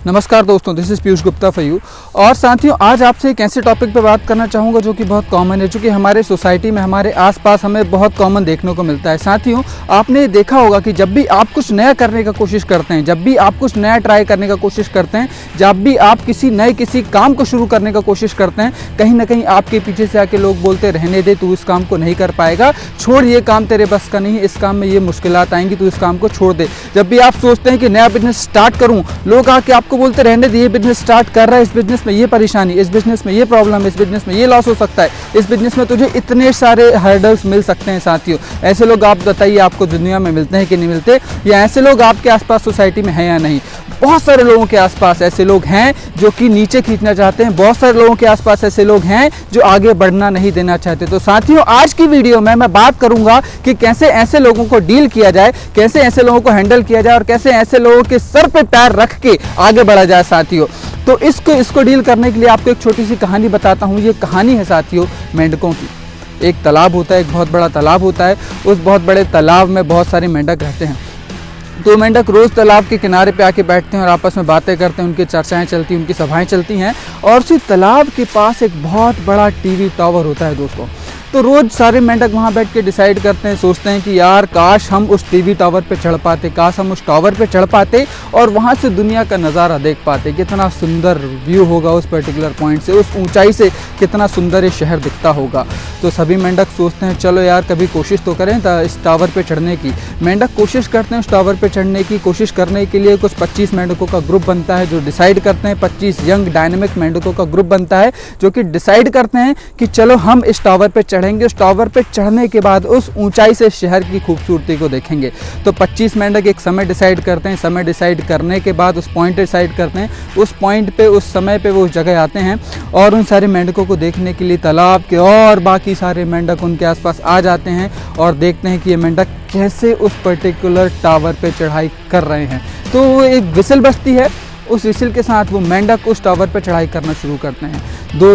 नमस्कार दोस्तों, this is Piyush Gupta for you. और साथियों, आज आपसे एक ऐसे टॉपिक पर बात करना चाहूँगा जो कि बहुत कॉमन है, जो कि हमारे सोसाइटी में, हमारे आसपास हमें बहुत कॉमन देखने को मिलता है। साथियों, आपने देखा होगा कि जब भी आप कुछ नया करने का कोशिश करते हैं, जब भी आप कुछ नया ट्राई करने का कोशिश करते हैं, जब भी आप किसी काम को शुरू करने का कोशिश करते हैं, कहीं ना कहीं आपके पीछे से आके लोग बोलते रहने दे, तू इस काम को नहीं कर पाएगा, छोड़, ये काम तेरे बस का नहीं, इस काम में ये मुश्किलात आएंगी, तू इस काम को छोड़ दे। जब भी आप सोचते हैं कि नया बिजनेस स्टार्ट करूँ, लोग आके आपको बोलते रहने दे, ये बिजनेस स्टार्ट कर रहा है, इस बिजनेस में ये परेशानी, इस बिजनेस में ये प्रॉब्लम, इस बिजनेस में ये लॉस हो सकता है, इस बिजनेस में तुझे इतने सारे हर्डल्स मिल सकते हैं। साथियों, ऐसे लोग आप बताइए आपको दुनिया में मिलते हैं कि नहीं मिलते, या ऐसे लोग आपके आसपास सोसाइटी में हैं या नहीं? बहुत सारे लोगों के आसपास ऐसे लोग हैं जो कि नीचे खींचना चाहते हैं, बहुत सारे लोगों के आसपास ऐसे लोग हैं जो आगे बढ़ना नहीं देना चाहते। तो साथियों, आज की वीडियो में मैं बात करूंगा कि कैसे ऐसे लोगों को डील किया जाए, कैसे ऐसे लोगों को हैंडल किया जाए और कैसे ऐसे लोगों के सर पे पैर रख के आगे बढ़ा जाए। साथियों, तो इसको डील करने के लिए आपको एक छोटी सी कहानी बताता हूँ। ये कहानी है साथियों मेंढकों की। एक तालाब होता है, एक बहुत बड़ा तालाब होता है। उस बहुत बड़े तालाब में बहुत सारे मेंढक रहते हैं। तो मेंढक रोज़ तालाब के किनारे पे आके बैठते हैं और आपस में बातें करते हैं, उनकी चर्चाएं चलती हैं, उनकी सभाएं चलती हैं। और उसी तालाब के पास एक बहुत बड़ा टीवी टावर होता है दोस्तों। तो रोज़ सारे मेंढक वहाँ बैठ के डिसाइड करते हैं, सोचते हैं कि यार काश हम उस टीवी टावर पे चढ़ पाते, काश हम उस टावर पे चढ़ पाते और वहाँ से दुनिया का नज़ारा देख पाते। कितना सुंदर व्यू होगा उस पर्टिकुलर पॉइंट से, उस ऊंचाई से कितना सुंदर ये शहर दिखता होगा। तो सभी मेंढक सोचते हैं चलो यार कभी कोशिश तो करें इस टावर पे चढ़ने की। मेंढक कोशिश करते हैं उस टावर पे चढ़ने की। कोशिश करने के लिए कुछ 25 मेंढकों का ग्रुप बनता है जो डिसाइड करते हैं, 25 यंग डायनेमिक मेंढकों का ग्रुप बनता है जो कि डिसाइड करते हैं कि चलो हम इस टावर पे चढ़ेंगे। उस टावर पे चढ़ने के बाद उस ऊंचाई से शहर की खूबसूरती को देखेंगे। तो 25 मेंढक एक समय डिसाइड करते हैं। समय डिसाइड करने के बाद उस पॉइंट डिसाइड करते हैं। उस पॉइंट पे, उस समय पे वो उस जगह आते हैं और उन सारे मेंढकों को देखने के लिए तालाब के और बाकी सारे मेंढक उनके आसपास आ जाते हैं और देखते हैं कि ये मेंढक कैसे उस पर्टिकुलर टावर पे चढ़ाई कर रहे हैं। तो वो एक विसल बजती है, उस विसल के साथ वो मेंढक उस टावर पे चढ़ाई करना शुरू करते हैं।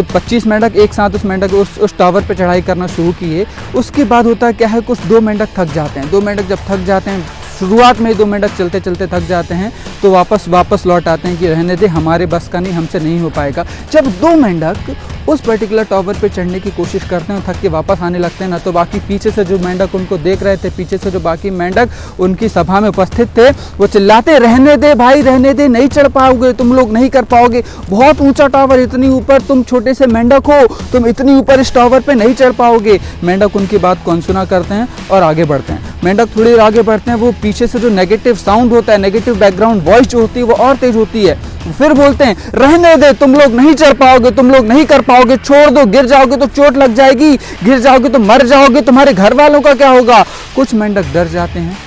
25 मेंढक एक साथ उस टावर पे चढ़ाई करना शुरू किए। उसके बाद होता है क्या है, कुछ 2 मेंढक थक जाते हैं। 2 मेंढक जब थक जाते हैं, शुरुआत में 2 मेंढक चलते चलते थक जाते हैं, तो वापस लौट आते हैं कि रहने दे, हमारे बस का नहीं, हमसे नहीं हो पाएगा। जब 2 मेंढक उस पर्टिकुलर टावर पे चढ़ने की कोशिश करते हैं, थक के वापस आने लगते हैं ना, तो बाकी पीछे से जो मेंढक उनको देख रहे थे, पीछे से जो बाकी मेंढक उनकी सभा में उपस्थित थे, वो चिल्लाते रहने दे भाई, रहने दे, नहीं चढ़ पाओगे, तुम लोग नहीं कर पाओगे, बहुत ऊंचा टावर, इतनी ऊपर, तुम छोटे से मेंढक हो, तुम इतनी ऊपर इस टावर पे नहीं चढ़ पाओगे। मेंढक उनकी बात को अनसुना करते हैं और आगे बढ़ते हैं। मेंढक थोड़ी देर आगे बढ़ते हैं, वो पीछे से जो नेगेटिव साउंड होता है, नेगेटिव बैकग्राउंड वॉइस जो होती है वो और तेज होती है। फिर बोलते हैं रहने दे, तुम लोग नहीं चढ़ पाओगे, तुम लोग नहीं कर पाओगे, छोड़ दो, गिर जाओगे तो चोट लग जाएगी, गिर जाओगे तो मर जाओगे, तुम्हारे घर वालों का क्या होगा। कुछ मेंढक डर जाते हैं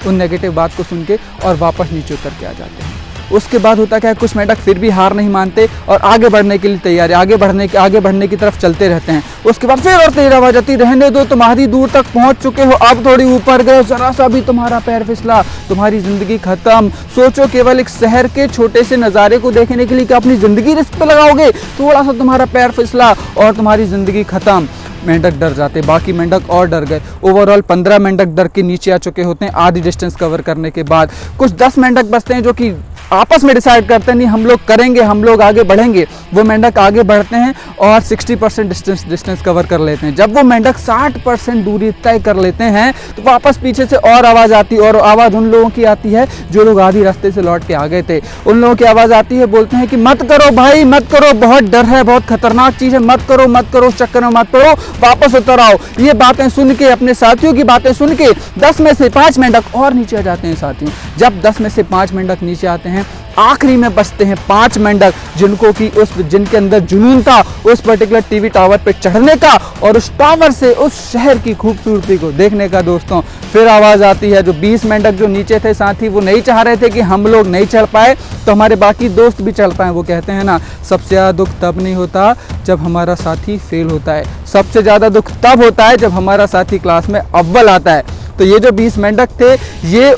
उन नेगेटिव बात को सुन के और वापस नीचे उतर के आ जाते हैं। उसके बाद होता क्या है, कुछ मेंढक फिर भी हार नहीं मानते और आगे बढ़ने के लिए तैयार है, आगे बढ़ने की तरफ चलते रहते हैं। उसके बाद फिर और तेज आवाज आती, रहने दो, तुम्हारी दूर तक पहुंच चुके हो, अब थोड़ी ऊपर गए, जरा सा भी तुम्हारा पैर फिसला, तुम्हारी जिंदगी खत्म। सोचो केवल एक शहर के छोटे से नज़ारे को देखने के लिए कि अपनी जिंदगी रिस्क पे लगाओगे, थोड़ा सा तुम्हारा पैर फिसला और तुम्हारी जिंदगी खत्म। मेंढक डर जाते, बाकी मेंढक और डर गए। ओवरऑल 15 मेंढक डर के नीचे आ चुके होते हैं आधी डिस्टेंस कवर करने के बाद। कुछ 10 मेंढक बचते हैं जो कि आपस में डिसाइड करते हैं नहीं हम लोग करेंगे, हम लोग आगे बढ़ेंगे। वो मेंढक आगे बढ़ते हैं और 60% डिस्टेंस कवर कर लेते हैं। जब वो मेंढक 60% दूरी तय कर लेते हैं तो वापस पीछे से और आवाज़ आती है, और आवाज़ उन लोगों की आती है जो लोग आधी रास्ते से लौट के आ गए थे। उन लोगों की आवाज़ आती है, बोलते हैं कि मत करो भाई, मत करो, बहुत डर है, बहुत खतरनाक चीज़ है, मत करो, उस चक्कर में मत पड़ो, वापस उतर आओ। ये बातें सुन के, अपने साथियों की बातें सुन के 10 में से 5 मेंढक और नीचे आ जाते हैं। साथियों, जब 10 में से 5 मेंढक नीचे आते हैं, आखिरी में बचते हैं 5 मेंढक जिनके अंदर जुनून था उस पर्टिकुलर टीवी टावर पे चढ़ने का और उस टावर से उस शहर की खूबसूरती को देखने का। दोस्तों, फिर आवाज़ आती है, जो 20 मेंढक जो नीचे थे साथी, वो नहीं चाह रहे थे कि हम लोग नहीं चढ़ पाए तो हमारे बाकी दोस्त भी चढ़ पाए। वो कहते हैं ना, सबसे ज़्यादा दुख तब नहीं होता जब हमारा साथी फेल होता है, सबसे ज़्यादा दुख तब होता है जब हमारा साथी क्लास में अव्वल आता है। तो ये जो 20 मेंढक थे, ये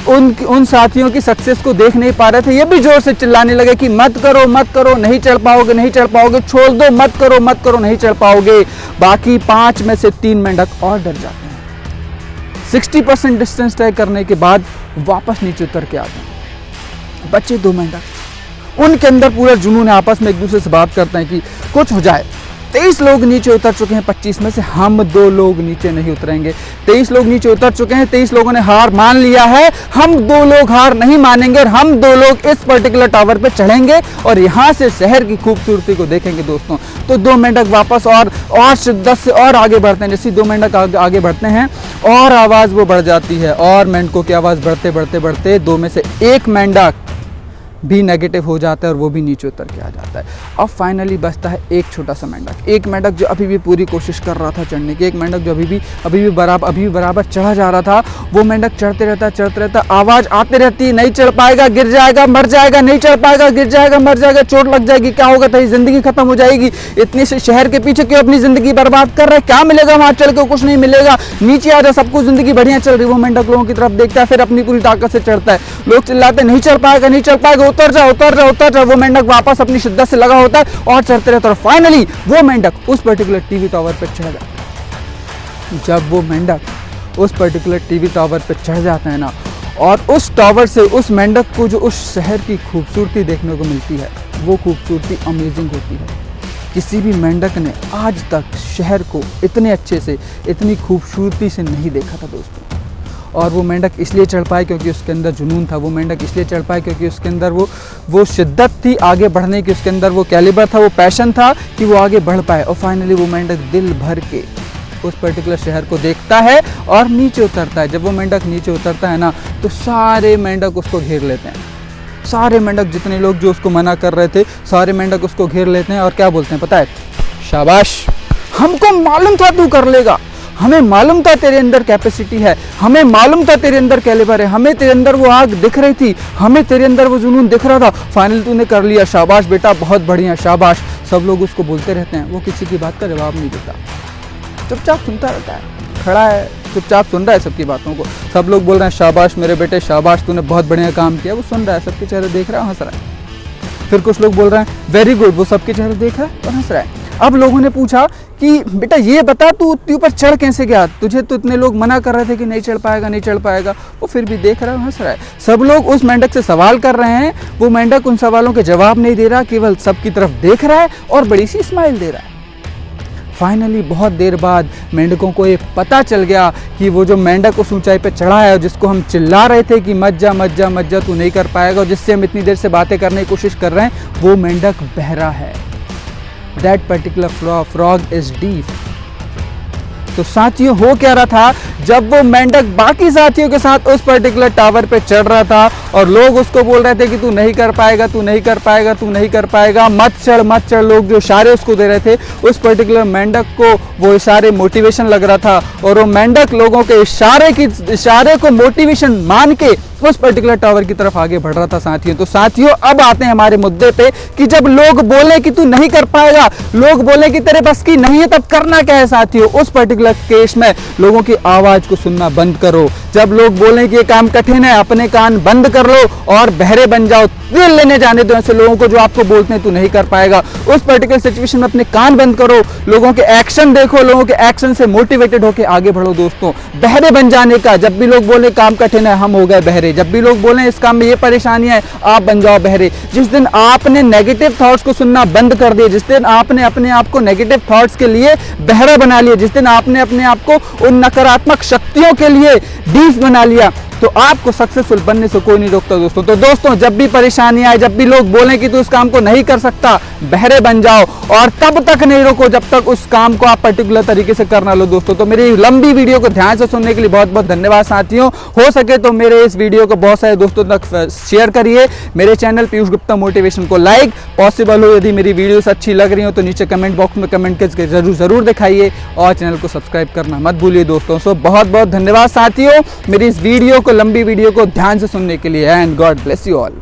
उन साथियों की सक्सेस को देख नहीं पा रहे थे। ये भी जोर से चिल्लाने लगे कि मत करो, नहीं चढ़ पाओगे, छोड़ दो, मत करो, नहीं चढ़ पाओगे। बाकी 5 में से 3 मेंढक और डर जाते हैं। 60% डिस्टेंस तय करने के बाद वापस नीचे उतर के आते हैं। बचे 2 मेंढक, उनके अंदर पूरा जुनून है, आपस में एक दूसरे से बात करते हैं कि कुछ हो जाए। 23 लोग नीचे उतर चुके हैं, 25 में से हम 2 लोग नीचे नहीं उतरेंगे। 23 लोग नीचे उतर चुके हैं, 23 लोगों ने हार मान लिया है, हम 2 लोग हार नहीं मानेंगे और हम 2 लोग इस पर्टिकुलर टावर पे चढ़ेंगे और यहाँ से शहर की खूबसूरती को देखेंगे दोस्तों। तो 2 मेंढक वापस और शिद्दत से और आगे बढ़ते हैं। जैसे 2 मेंढक आगे बढ़ते हैं और आवाज़ वो बढ़ जाती है और मेंढकों की आवाज़ बढ़ते बढ़ते बढ़ते 2 में से 1 मेंढक भी नेगेटिव हो जाता है और वो भी नीचे उतर के आ जाता है। अब फाइनली बचता है एक छोटा सा मेंढक, एक मेंढक जो अभी भी पूरी कोशिश कर रहा था चढ़ने की, एक मेंढक जो अभी भी बराबर चढ़ा जा रहा था। वो मेंढक चढ़ते रहता, आवाज़ आती रहती, नहीं चढ़ पाएगा, गिर जाएगा, मर जाएगा, नहीं चढ़ पाएगा, गिर जाएगा, मर जाएगा, चोट लग जाएगी, क्या होगा, तेरी जिंदगी खत्म हो जाएगी, इतने से शहर के पीछे क्यों अपनी जिंदगी बर्बाद कर रहा है, क्या मिलेगा वहाँ चढ़ के, कुछ नहीं मिलेगा, नीचे आ जा, सबको जिंदगी बढ़िया चल रही। वो मेंढक लोगों की तरफ देखता है, फिर अपनी पूरी ताकत से चढ़ता है। लोग चिल्लाते नहीं चढ़ पाएगा, नहीं चढ़ पाएगा, उतर जा। वो मेंढक वापस अपनी शिद्दत से लगा होता है और चढ़ते रहता है। फाइनली वो मेंढक उस पर्टिकुलर टीवी टावर पर चढ़ जाता है। जब वो मेंढक उस पर्टिकुलर टीवी टावर पर चढ़ जाता है ना, और उस टावर से उस मेंढक को जो उस शहर की खूबसूरती देखने को मिलती है, वो खूबसूरती अमेजिंग होती है। किसी भी मेंढक ने आज तक शहर को इतने अच्छे से, इतनी खूबसूरती से नहीं देखा था दोस्तों। और वो मेंढक इसलिए चढ़ पाए क्योंकि उसके अंदर जुनून था। वो मेंढक इसलिए चढ़ पाए क्योंकि उसके अंदर वो शिद्दत थी आगे बढ़ने की, उसके अंदर वो कैलिबर था, वो पैशन था कि वो आगे बढ़ पाए। और फाइनली वो मेंढक दिल भर के उस पर्टिकुलर शहर को देखता है और नीचे उतरता है। जब वो मेंढक नीचे उतरता है ना, तो सारे मेंढक उसको घेर लेते हैं। सारे मेंढक, जितने लोग जो उसको मना कर रहे थे, सारे मेंढक उसको घेर लेते हैं और क्या बोलते हैं पता है? शाबाश, हमको मालूम था तू कर लेगा, हमें मालूम था तेरे अंदर कैपेसिटी है, हमें मालूम था तेरे अंदर कैलिबर है, हमें तेरे अंदर वो आग दिख रही थी, हमें तेरे अंदर वो जुनून दिख रहा था, फाइनली तूने कर लिया, शाबाश बेटा, बहुत बढ़िया, शाबाश। सब लोग उसको बोलते रहते हैं, वो किसी की बात का जवाब नहीं देता, चुपचाप सुनता रहता है, खड़ा है, चुपचाप सुन रहा है सबकी बातों को। सब लोग बोल रहे हैं शाबाश मेरे बेटे, शाबाश, तूने बहुत बढ़िया काम किया, वो सुन रहा है, सबके चेहरे देख रहा है, हंस रहा है। फिर कुछ लोग बोल रहे हैं वेरी गुड, वो सबके चेहरे देख रहा है और हंस रहा है। अब लोगों ने पूछा कि बेटा ये बता, तू ऊपर चढ़ कैसे गया, तुझे तो इतने लोग मना कर रहे थे कि नहीं चढ़ पाएगा, नहीं चढ़ पाएगा, वो फिर भी देख रहा है, हंस रहा है। सब लोग उस मेंढक से सवाल कर रहे हैं, वो मेंढक उन सवालों के जवाब नहीं दे रहा, केवल सबकी तरफ देख रहा है और बड़ी सी स्माइल दे रहा है। फाइनली बहुत देर बाद मेंढकों को ये पता चल गया कि वो जो मेंढक उस ऊंचाई पे चढ़ा है, जिसको हम चिल्ला रहे थे कि मत जा मत जा मत जा, तू नहीं कर पाएगा, और जिससे हम इतनी देर से बातें करने की कोशिश कर रहे हैं, वो मेंढक बहरा है। That particular frog is deaf। तो साथियों हो क्या रहा था, जब वो मेंढक बाकी साथियों के साथ उस पर्टिकुलर टावर पे चढ़ रहा था और लोग उसको बोल रहे थे कि तू नहीं कर पाएगा, तू नहीं कर पाएगा, तू नहीं कर पाएगा, मत चढ़, लोग जो इशारे उसको दे रहे थे, उस पर्टिकुलर मेंढक को वो इशारे मोटिवेशन लग रहा था और वो मेंढक लोगों के इशारे को मोटिवेशन मान के उस पर्टिकुलर टावर की तरफ आगे बढ़ रहा था साथियों। तो साथियों अब आते हैं हमारे मुद्दे पे कि जब लोग बोले कि तू नहीं कर पाएगा, लोग बोले कि तेरे बस की नहीं है, तब करना क्या है साथियों? उस पर्टिकुलर केस में लोगों की आवाज को सुनना बंद करो। जब लोग बोले कि ये काम कठिन है, अपने कान बंद कर लो और बहरे बन जाओ, दिल लेने जाने दो ऐसे लोगों को जो आपको बोलते हैं तू नहीं कर पाएगा। उस पर्टिकुलर सिचुएशन में अपने कान बंद करो, लोगों के एक्शन देखो, लोगों के एक्शन से मोटिवेटेड होकर आगे बढ़ो दोस्तों। बहरे बन जाने का, जब भी लोग बोले काम कठिन है, हम हो गए बहरे। जब भी लोग बोले इस काम में ये परेशानियां है, आप बन जाओ बहरे। जिस दिन आपने नेगेटिव थॉट्स को सुनना बंद कर दिए, जिस दिन आपने अपने आप को नेगेटिव थॉट्स के लिए बहरा बना लिया, जिस दिन आपने अपने आप को उन नकारात्मक शक्तियों के लिए डीफ बना लिया, तो आपको सक्सेसफुल बनने से कोई नहीं रोकता दोस्तों। तो दोस्तों जब भी परेशानी आए, जब भी लोग बोलें कि तू इस काम को नहीं कर सकता, बहरे बन जाओ और तब तक नहीं रोको जब तक उस काम को आप पर्टिकुलर तरीके से करना लो दोस्तों। तो मेरी लंबी वीडियो को ध्यान से सुनने के लिए बहुत बहुत धन्यवाद साथियों। हो सके तो मेरे इस वीडियो को बहुत सारे दोस्तों तक शेयर करिए। मेरे चैनल पीयूष गुप्ता मोटिवेशन को लाइक, पॉसिबल हो यदि मेरी वीडियोस अच्छी लग रही हो तो नीचे कमेंट बॉक्स में कमेंट करके जरूर दिखाइए और चैनल को सब्सक्राइब करना मत भूलिए दोस्तों। सो बहुत बहुत धन्यवाद साथियों मेरी इस वीडियो को, लंबी वीडियो को ध्यान से सुनने के लिए, and God bless you all.